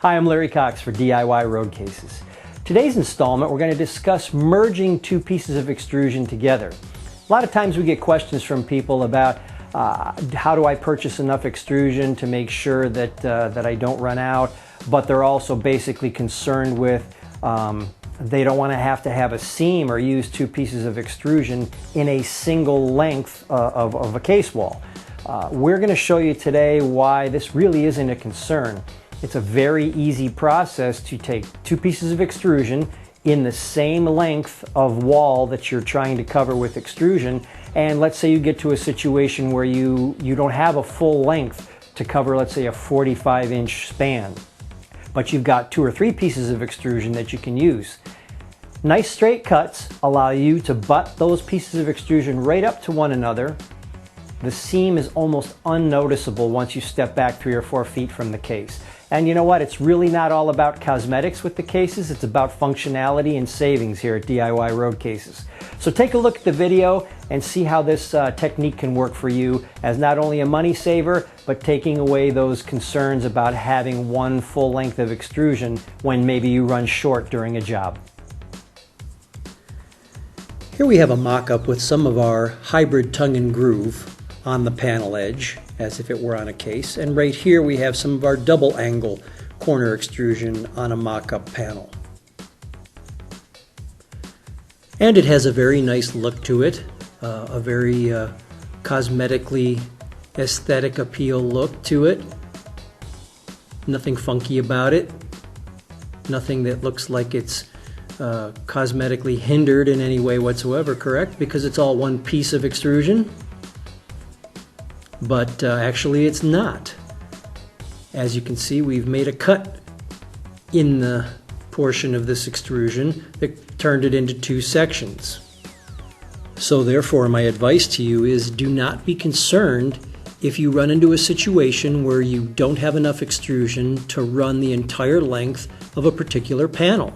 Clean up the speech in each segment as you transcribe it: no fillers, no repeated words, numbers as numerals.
Hi, I'm Larry Cox for DIY Road Cases. Today's installment, we're going to discuss merging two pieces of extrusion together. A lot of times we get questions from people about how do I purchase enough extrusion to make sure that I don't run out, but they're also basically concerned with they don't want to have a seam or use two pieces of extrusion in a single length of a case wall. We're going to show you today why this really isn't a concern. It's a very easy process to take two pieces of extrusion in the same length of wall that you're trying to cover with extrusion, and let's say you get to a situation where you don't have a full length to cover, let's say, a 45-inch span, but you've got two or three pieces of extrusion that you can use. Nice straight cuts allow you to butt those pieces of extrusion right up to one another. The seam is almost unnoticeable once you step back 3 or 4 feet from the case. And you know what? It's really not all about cosmetics with the cases. It's about functionality and savings here at DIY Road Cases. So take a look at the video and see how this technique can work for you as not only a money saver, but taking away those concerns about having one full length of extrusion when maybe you run short during a job. Here we have a mock-up with some of our hybrid tongue and groove on the panel edge, as if it were on a case, and right here we have some of our double angle corner extrusion on a mock-up panel. And it has a very nice look to it, a very cosmetically aesthetic appeal look to it. Nothing funky about it, nothing that looks like it's cosmetically hindered in any way whatsoever, correct? Because it's all one piece of extrusion. But actually it's not. As you can see, we've made a cut in the portion of this extrusion that turned it into two sections. So therefore my advice to you is do not be concerned if you run into a situation where you don't have enough extrusion to run the entire length of a particular panel.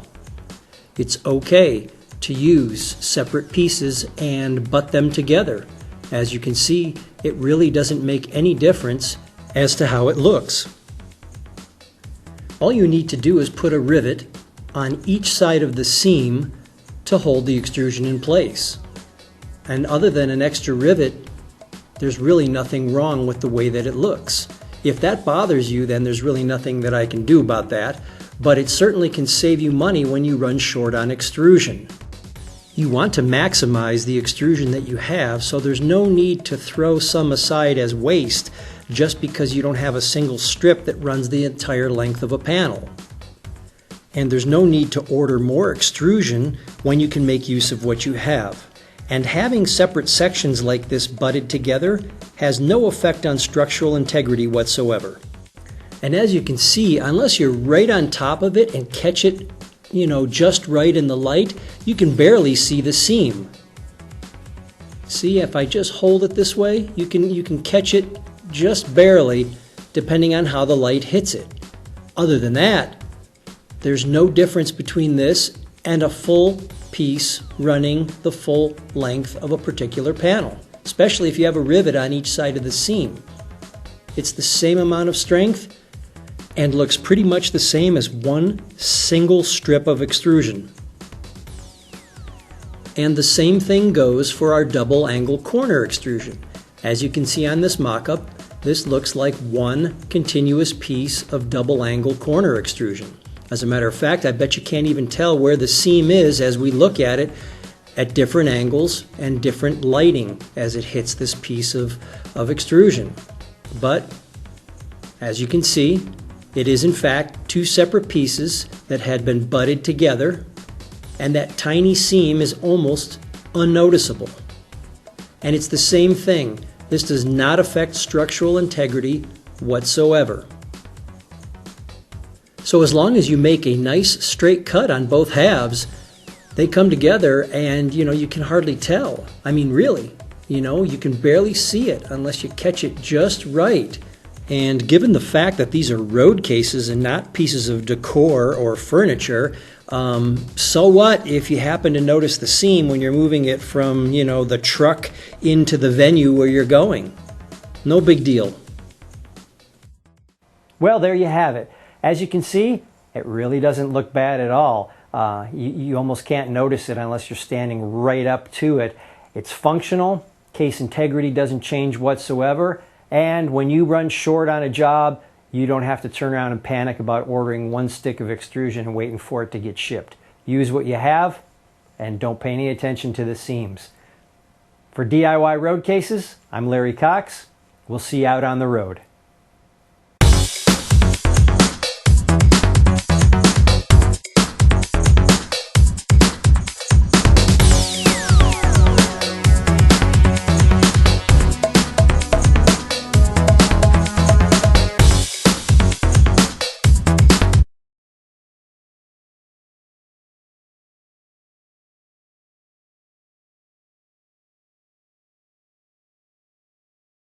It's okay to use separate pieces and butt them together. As you can see, it really doesn't make any difference as to how it looks. All you need to do is put a rivet on each side of the seam to hold the extrusion in place. And other than an extra rivet, there's really nothing wrong with the way that it looks. If that bothers you, then there's really nothing that I can do about that, but it certainly can save you money when you run short on extrusion. You want to maximize the extrusion that you have, so there's no need to throw some aside as waste just because you don't have a single strip that runs the entire length of a panel. And there's no need to order more extrusion when you can make use of what you have. And having separate sections like this butted together has no effect on structural integrity whatsoever. And as you can see, unless you're right on top of it and catch it just right in the light, you can barely see the seam. See, if I just hold it this way, you can catch it just barely depending on how the light hits it. Other than that, there's no difference between this and a full piece running the full length of a particular panel, especially if you have a rivet on each side of the seam. It's the same amount of strength and looks pretty much the same as one single strip of extrusion. And the same thing goes for our double angle corner extrusion. As you can see on this mock-up, this looks like one continuous piece of double angle corner extrusion. As a matter of fact, I bet you can't even tell where the seam is as we look at it at different angles and different lighting as it hits this piece of extrusion. But as you can see, it is in fact two separate pieces that had been butted together, and that tiny seam is almost unnoticeable. And it's the same thing. This does not affect structural integrity whatsoever. So as long as you make a nice straight cut on both halves, they come together and you can hardly tell. I mean, really, you can barely see it unless you catch it just right. And given the fact that these are road cases and not pieces of decor or furniture, so what if you happen to notice the seam when you're moving it from, the truck into the venue where you're going? No big deal. Well, there you have it. As you can see, it really doesn't look bad at all. You almost can't notice it unless you're standing right up to it. It's functional, case integrity doesn't change whatsoever, and when you run short on a job, you don't have to turn around and panic about ordering one stick of extrusion and waiting for it to get shipped. Use what you have and don't pay any attention to the seams. For DIY road cases, I'm Larry Cox. We'll see you out on the road.